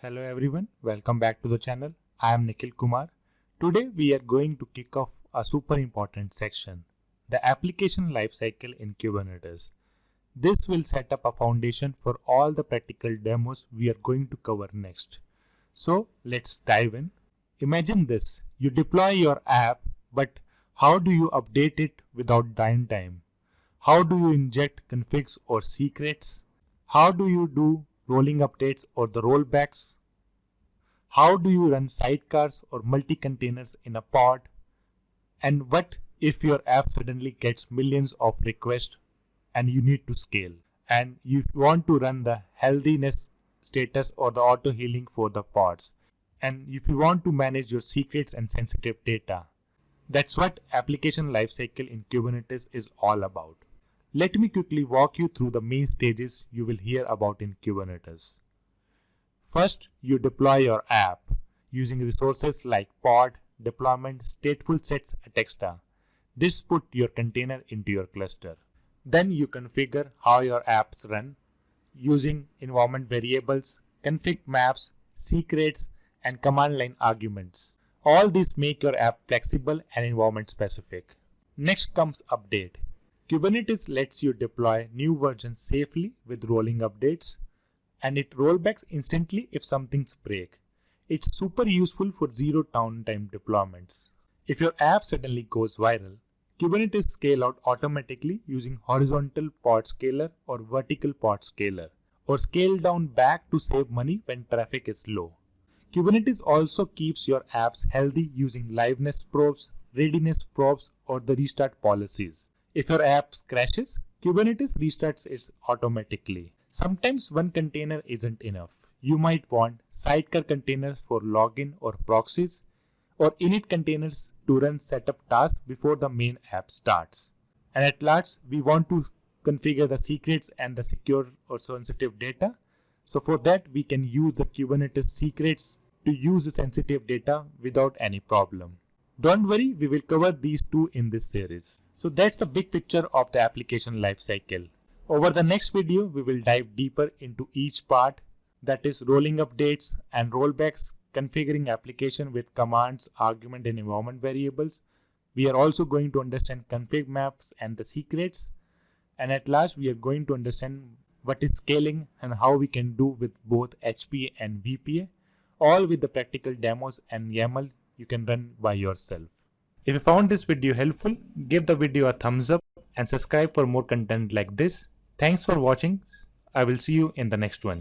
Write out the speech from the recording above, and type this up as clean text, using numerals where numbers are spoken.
Hello everyone, welcome back to the channel. I am Nikhil Kumar. Today we are going to kick off a super important section, the application lifecycle in Kubernetes. This will set up a foundation for all the practical demos we are going to cover next. So let's dive in. Imagine this, you deploy your app, but how do you update it without downtime? How do you inject configs or secrets? How do you do rolling updates or the rollbacks? How do you run sidecars or multi-containers in a pod? And what if your app suddenly gets millions of requests and you need to scale? And you want to run the healthiness status or the auto healing for the pods. And if you want to manage your secrets and sensitive data. That's what application lifecycle in Kubernetes is all about. Let me quickly walk you through the main stages you will hear about in Kubernetes. First, you deploy your app using resources like pod, deployment, StatefulSets, etc. This puts your container into your cluster. Then you configure how your apps run using environment variables, ConfigMaps, secrets, and command line arguments. All these make your app flexible and environment specific. Next comes update. Kubernetes lets you deploy new versions safely with rolling updates, and it rollbacks instantly if something's break. It's super useful for zero downtime deployments. If your app suddenly goes viral, Kubernetes scale out automatically using horizontal pod scaler or vertical pod scaler, or scale down back to save money when traffic is low. Kubernetes also keeps your apps healthy using liveness probes, readiness probes, or the restart policies. If your app crashes, Kubernetes restarts it automatically. Sometimes one container isn't enough. You might want Sidecar containers for login or proxies, or init containers to run setup tasks before the main app starts. And at last, we want to configure the secrets and the secure or sensitive data. So for that, we can use the Kubernetes secrets to use the sensitive data without any problem. Don't worry, we will cover these two in this series. So that's the big picture of the application lifecycle. Over the next video, we will dive deeper into each part, that is rolling updates and rollbacks, configuring application with commands, argument and environment variables. We are also going to understand ConfigMaps and the secrets. And at last, we are going to understand what is scaling and how we can do with both HPA and VPA, all with the practical demos and YAML you can run by yourself. If you found this video helpful, give the video a thumbs up and subscribe for more content like this. Thanks for watching. I will see you in the next one.